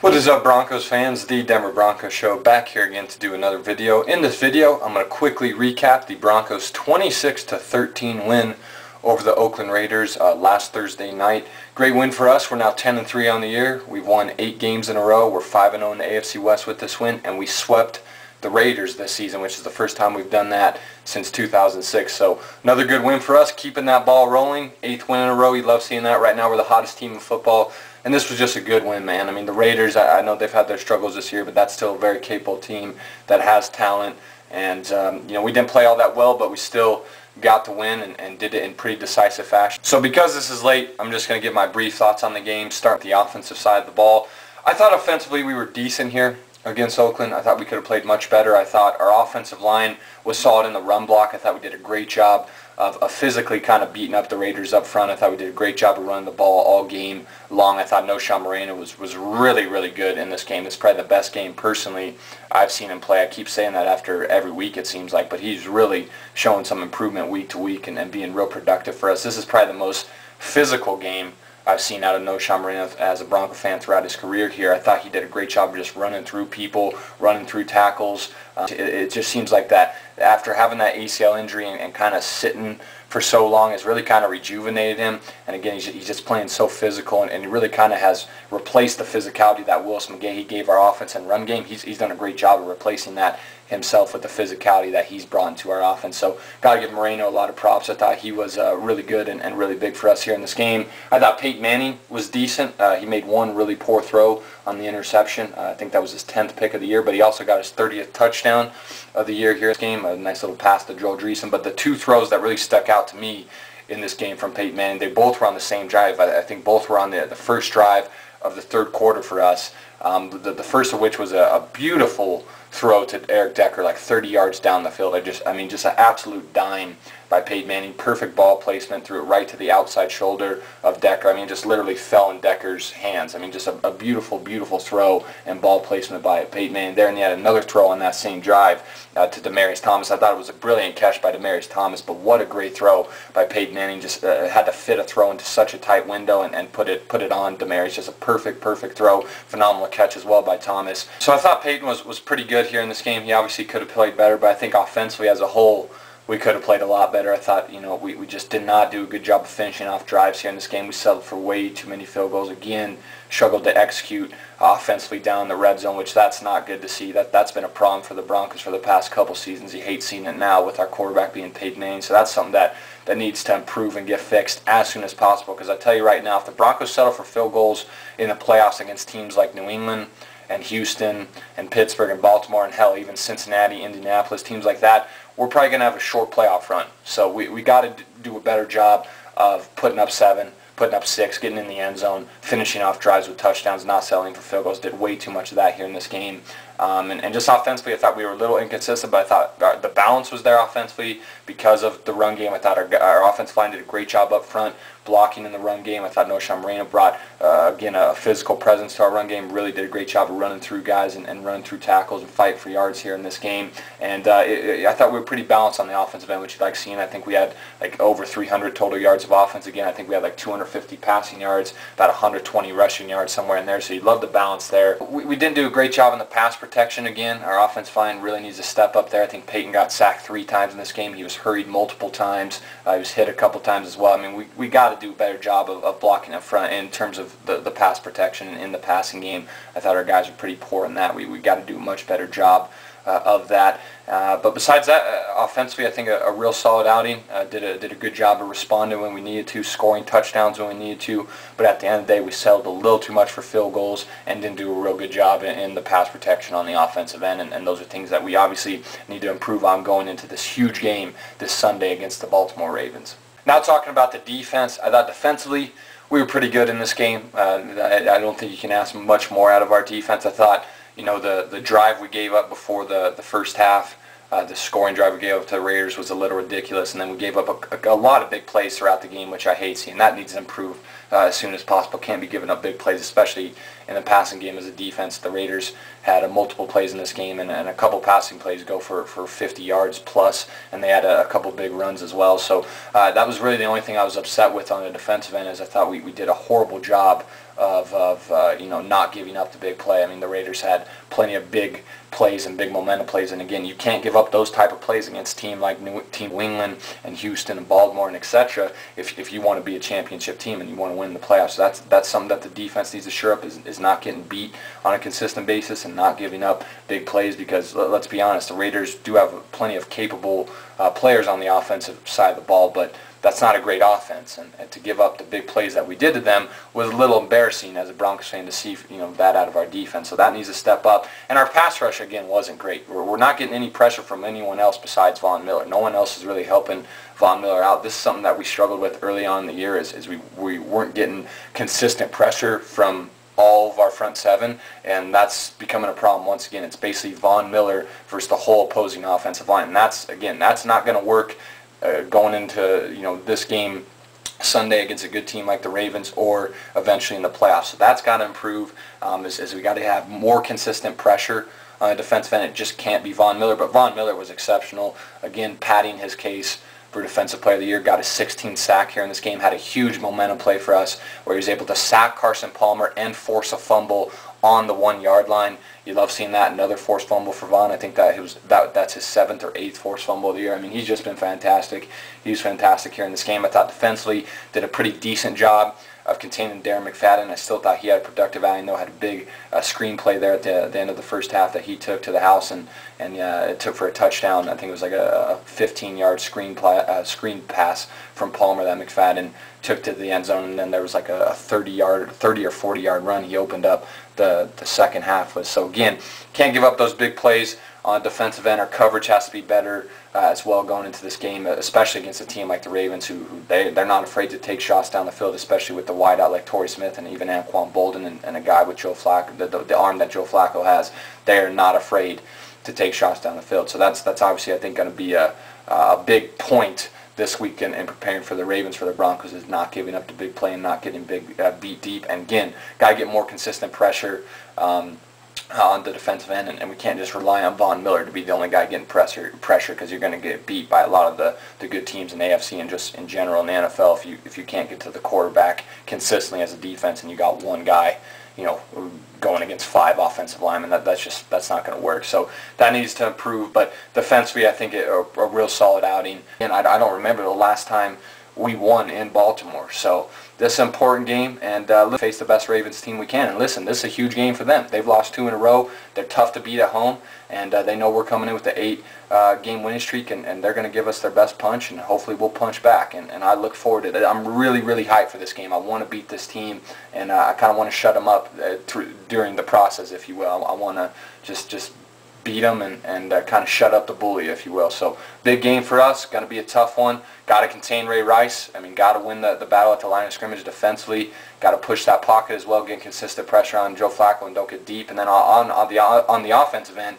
What is up, Broncos fans? The Denver Broncos Show back here again to do another video. In this video, I'm going to quickly recap the Broncos' 26-13 win over the Oakland Raiders last Thursday night. Great win for us. We're now 10-3 on the year. We've won 8 games in a row. We're 5-0 in the AFC West with this win, and we swept the Raiders this season, which is the first time we've done that since 2006. So another good win for us, keeping that ball rolling. 8th win in a row. You love seeing that. Right now we're the hottest team in football, and this was just a good win, man. I mean, the Raiders, I know they've had their struggles this year, but that's still a very capable team that has talent. And we didn't play all that well, but we still got the win and did it in pretty decisive fashion. So because this is late, I'm just going to give my brief thoughts on the game. Start with the offensive side of the ball. I thought offensively we were decent here against Oakland. I thought we could have played much better. I thought our offensive line was solid in the run block. I thought we did a great job of physically kind of beating up the Raiders up front. I thought we did a great job of running the ball all game long. I thought Moreno was really, really good in this game. It's probably the best game personally I've seen him play. I keep saying that after every week it seems like, but he's really showing some improvement week to week and being real productive for us. This is probably the most physical game I've seen out of Moreno as a Bronco fan throughout his career here. I thought he did a great job of just running through people, running through tackles. It just seems like that after having that ACL injury and kind of sitting for so long has really kind of rejuvenated him. And again, he's just playing so physical, and he really kind of has replaced the physicality that Willis McGahee gave our offense and run game. He's done a great job of replacing that himself with the phicality that he's brought into our offense. So got to give Moreno a lot of props. I thought he was really good and really big for us here in this game. I thought Peyton Manning was decent. He made one really poor throw on the interception. I think that was his 10th pick of the year, but he also got his 30th touchdown of the year here in this game. A nice little pass to Joel Dreesen. But the 2 throws that really stuck out to me in this game from Peyton Manning, they both were on the same drive. I think both were on the first drive of the third quarter for us. The first of which was a beautiful throw to Eric Decker, like 30 yards down the field. Just an absolute dime by Peyton Manning. Perfect ball placement, threw it right to the outside shoulder of Decker. Just literally fell in Decker's hands. Just a beautiful, beautiful throw and ball placement by Peyton Manning there. And he had another throw on that same drive to Demaryius Thomas. I thought it was a brilliant catch by Demaryius Thomas, but what a great throw by Peyton Manning. Just had to fit a throw into such a tight window and put it on Demaryius. Just a perfect throw. Phenomenal catch as well by Thomas. So I thought Peyton was pretty good here in this game. He obviously could have played better, but I think offensively as a whole, we could have played a lot better. I thought, we just did not do a good job of finishing off drives here in this game. We settled for way too many field goals. Again, struggled to execute offensively down in the red zone, which that's not good to see. That's been a problem for the Broncos for the past couple seasons. You hate seeing it now with our quarterback being Peyton Manning. So that's something that needs to improve and get fixed as soon as possible. Because I tell you right now, if the Broncos settle for field goals in the playoffs against teams like New England and Houston and Pittsburgh and Baltimore and hell, even Cincinnati, Indianapolis, teams like that, we're probably going to have a short playoff run. So we got to do a better job of putting up 7, putting up 6, getting in the end zone, finishing off drives with touchdowns, not settling for field goals. Did way too much of that here in this game. And just offensively, I thought we were a little inconsistent, but I thought the balance was there offensively because of the run game. I thought our offensive line did a great job up front, blocking in the run game. I thought Moreno brought, again, a physical presence to our run game, really did a great job of running through guys and running through tackles and fighting for yards here in this game. And I thought we were pretty balanced on the offensive end, which you like seeing. I think we had like over 300 total yards of offense. Again, I think we had like 250 passing yards, about 120 rushing yards somewhere in there. So you love the balance there. We didn't do a great job in the pass protection again. Our offensive line really needs to step up there. I think Peyton got sacked 3 times in this game. He was hurried multiple times. He was hit a couple times as well. We got to do a better job of blocking up front in terms of the pass protection in the passing game. I thought our guys were pretty poor in that. We got to do a much better job of that. But besides that, offensively, I think a real solid outing. Did a good job of responding when we needed to, scoring touchdowns when we needed to. But at the end of the day, we settled a little too much for field goals and didn't do a real good job in the pass protection on the offensive end. And those are things that we obviously need to improve on going into this huge game this Sunday against the Baltimore Ravens. Now talking about the defense, I thought defensively we were pretty good in this game. I don't think you can ask much more out of our defense. I thought, the drive we gave up before the first half, the scoring drive we gave up to the Raiders was a little ridiculous, and then we gave up a lot of big plays throughout the game, which I hate seeing. That needs to improve as soon as possible. Can't be giving up big plays, especially in the passing game as a defense. The Raiders had multiple plays in this game, and a couple passing plays go for 50 yards plus, and they had a couple big runs as well. So that was really the only thing I was upset with on the defensive end, is I thought we did a horrible job of not giving up the big play. I mean, the Raiders had plenty of big plays and big momentum plays, and again, you can't give up those type of plays against team like New England and Houston and Baltimore and etc. if you want to be a championship team and you want to win the playoffs. So that's something that the defense needs to shore up, is not getting beat on a consistent basis and not giving up big plays, because let's be honest, the Raiders do have plenty of capable players on the offensive side of the ball, but that's not a great offense, and to give up the big plays that we did to them was a little embarrassing as a Broncos fan to see that out of our defense. So that needs to step up. And our pass rush again wasn't great. We're not getting any pressure from anyone else besides Von Miller. No one else is really helping Von Miller out. This is something that we struggled with early on in the year, is we weren't getting consistent pressure from all of our front seven, and that's becoming a problem once again. It's basically Von Miller versus the whole opposing offensive line, and that's not going to work going into this game Sunday against a good team like the Ravens, or eventually in the playoffs. So that's got to improve. As we got to have more consistent pressure on the defensive end. It just can't be Von Miller, but Von Miller was exceptional. Again, padding his case for Defensive Player of the Year. Got a 16th sack here in this game. Had a huge momentum play for us where he was able to sack Carson Palmer and force a fumble on the 1-yard line. You love seeing that. Another forced fumble for Von. I think that's his 7th or 8th forced fumble of the year. I mean, he's just been fantastic. He was fantastic here in this game. I thought defensively did a pretty decent job of containing Darren McFadden. I still thought he had a productive outing, though. Had a big screenplay there at the end of the first half that he took to the house, and it took for a touchdown. I think it was like a 15-yard screen pass from Palmer that McFadden took to the end zone, and then there was like a 30 or 40-yard run he opened up the second half with. So again, can't give up those big plays on defensive end. Our coverage has to be better as well going into this game, especially against a team like the Ravens, who they're not afraid to take shots down the field, especially with the wideout like Torrey Smith and even Anquan Bolden and a guy with Joe Flacco, the arm that Joe Flacco has. They are not afraid to take shots down the field. So that's obviously, I think, going to be a big point this week in preparing for the Ravens, for the Broncos, is not giving up the big play and not getting beat deep. And again, got to get more consistent pressure on the defensive end, and we can't just rely on Von Miller to be the only guy getting pressure, because you're going to get beat by a lot of the good teams in the AFC and just in general in the NFL if you can't get to the quarterback consistently as a defense, and you got one guy going against 5 offensive linemen. That's not going to work. So that needs to improve. But defensively, I think a real solid outing. And I don't remember the last time we won in Baltimore. So this is an important game, and let's face the best Ravens team we can. And listen, this is a huge game for them. They've lost 2 in a row. They're tough to beat at home, and they know we're coming in with the 8-game winning streak, and they're going to give us their best punch, and hopefully we'll punch back. And I look forward to it. I'm really, really hyped for this game. I want to beat this team, and I kind of want to shut them up during the process, if you will. I want to just beat them and kind of shut up the bully, if you will. So big game for us. Going to be a tough one. Got to contain Ray Rice. I mean, got to win the battle at the line of scrimmage defensively. Got to push that pocket as well, get consistent pressure on Joe Flacco and don't get deep. And then on the offensive end,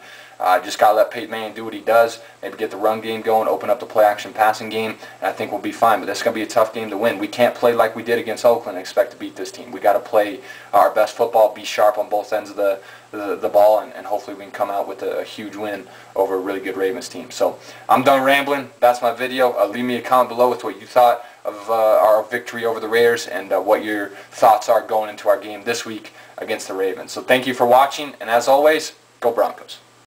just got to let Peyton Manning do what he does. Maybe get the run game going, open up the play-action passing game, and I think we'll be fine. But this is going to be a tough game to win. We can't play like we did against Oakland and expect to beat this team. We got to play our best football, be sharp on both ends of the ball, and hopefully we can come out with a huge win over a really good Ravens team. So I'm done rambling. That's my video. Leave me a comment below with what you thought of our victory over the Raiders and what your thoughts are going into our game this week against the Ravens. So thank you for watching, and as always, go Broncos.